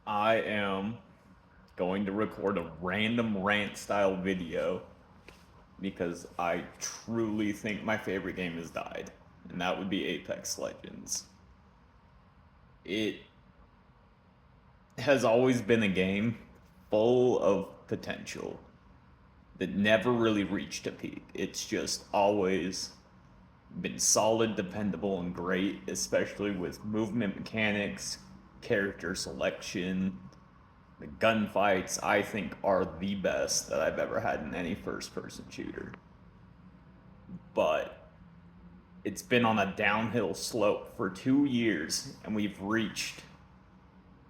I am going to record a random rant style video because I truly think my favorite game has died, and that would be Apex Legends. It has always been a game full of potential that never really reached a peak. It's just always been solid, dependable, and great, especially with movement mechanics, character selection. The gunfights, I think, are the best that I've ever had in any first person shooter. But it's been on a downhill slope for 2 years, and we've reached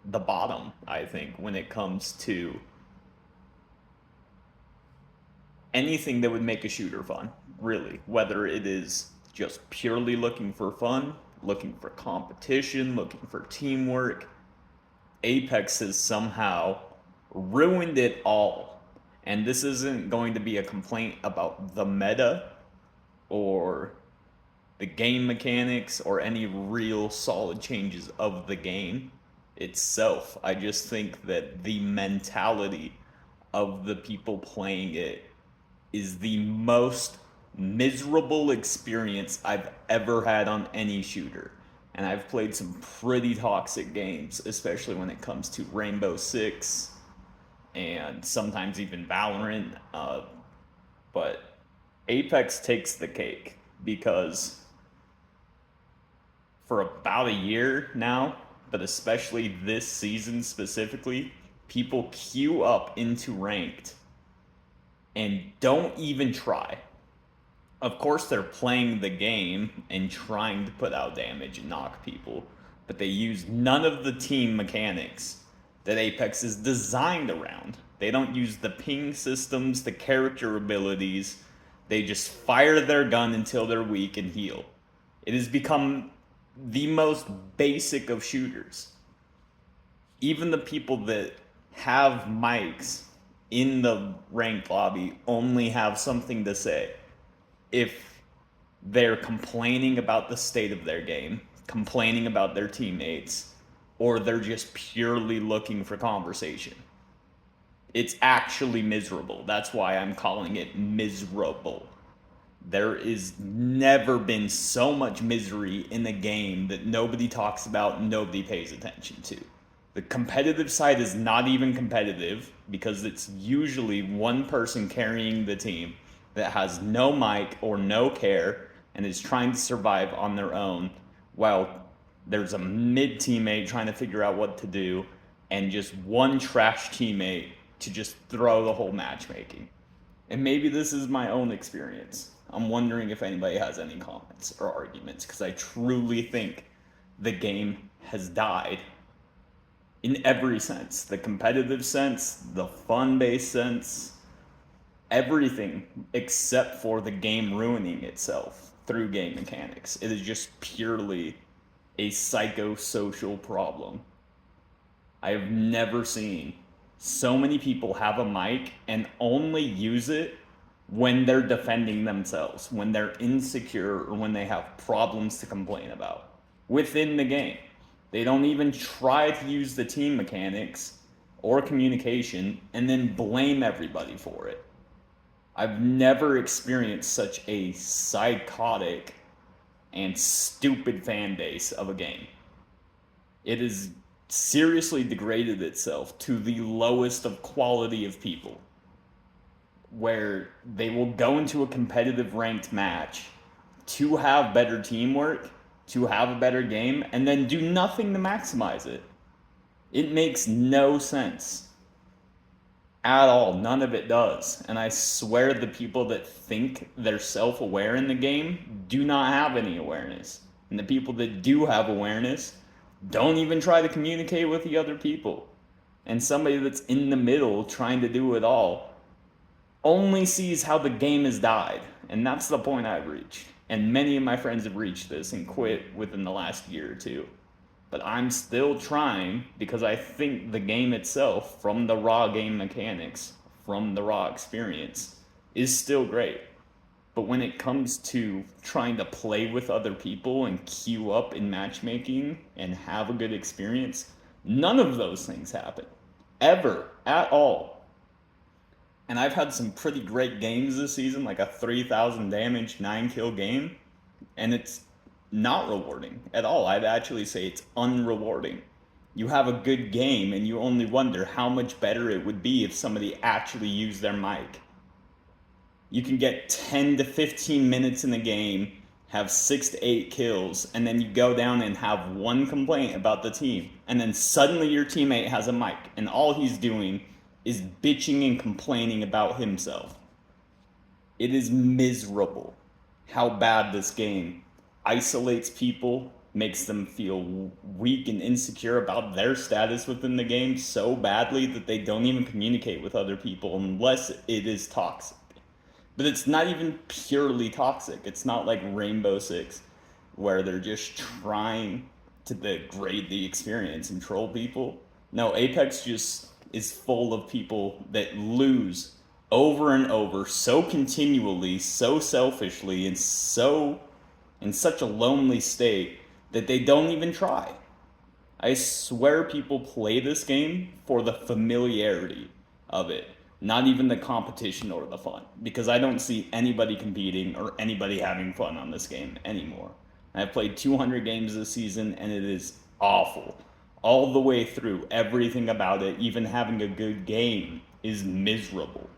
the bottom, I think, when it comes to anything that would make a shooter fun, really. Whether it is just purely looking for fun, looking for competition, looking for teamwork, Apex has somehow ruined it all. And this isn't going to be a complaint about the meta or the game mechanics or any real solid changes of the game itself. I just think that the mentality of the people playing it is the most miserable experience I've ever had on any shooter. And I've played some pretty toxic games, especially when it comes to Rainbow Six and sometimes even Valorant. But Apex takes the cake because for about a year now, but especially this season specifically, people queue up into ranked and don't even try. Of course, they're playing the game and trying to put out damage and knock people, but they use none of the team mechanics that Apex is designed around. They don't use the ping systems, the character abilities. They just fire their gun until they're weak and heal. It has become the most basic of shooters. Even the people that have mics in the ranked lobby only have something to say if they're complaining about the state of their game, complaining about their teammates, or they're just purely looking for conversation. It's actually miserable. That's why I'm calling it miserable. There is never been so much misery in a game that nobody talks about, nobody pays attention to. The competitive side is not even competitive because it's usually one person carrying the team that has no mic or no care and is trying to survive on their own while there's a mid teammate trying to figure out what to do and just one trash teammate to just throw the whole matchmaking. And maybe this is my own experience. I'm wondering if anybody has any comments or arguments because I truly think the game has died in every sense, the competitive sense, the fun based sense, everything except for the game ruining itself through game mechanics. It is just purely a psychosocial problem. I have never seen so many people have a mic and only use it when they're defending themselves, when they're insecure, or when they have problems to complain about within the game. They don't even try to use the team mechanics or communication and then blame everybody for it. I've never experienced such a psychotic and stupid fan base of a game. It has seriously degraded itself to the lowest of quality of people, where they will go into a competitive ranked match to have better teamwork, to have a better game, and then do nothing to maximize it. It makes no sense at all. None of it does. And I swear the people that think they're self aware in the game do not have any awareness. And the people that do have awareness don't even try to communicate with the other people. And somebody that's in the middle trying to do it all only sees how the game has died. And that's the point I've reached. And many of my friends have reached this and quit within the last year or two. But I'm still trying because I think the game itself, from the raw game mechanics, from the raw experience, is still great. But when it comes to trying to play with other people and queue up in matchmaking and have a good experience, None of those things happen. Ever. At all. And I've had some pretty great games this season, like a 3,000 damage, 9 kill game, and it's not rewarding at all. I'd actually say it's unrewarding. You have a good game, and you only wonder how much better it would be if somebody actually used their mic. You can get 10 to 15 minutes in the game, have 6 to 8 kills, and then you go down and have one complaint about the team. And then suddenly your teammate has a mic, and all he's doing is bitching and complaining about himself. It is miserable how bad this game isolates people, makes them feel weak and insecure about their status within the game so badly that they don't even communicate with other people unless it is toxic. But it's not even purely toxic. It's not like Rainbow Six, where they're just trying to degrade the experience and troll people. No, Apex just is full of people that lose over and over so continually, so selfishly, and so in such a lonely state that they don't even try. I swear people play this game for the familiarity of it, not even the competition or the fun, because I don't see anybody competing or anybody having fun on this game anymore. I've played 200 games this season and it is awful. All the way through, everything about it, even having a good game, is miserable.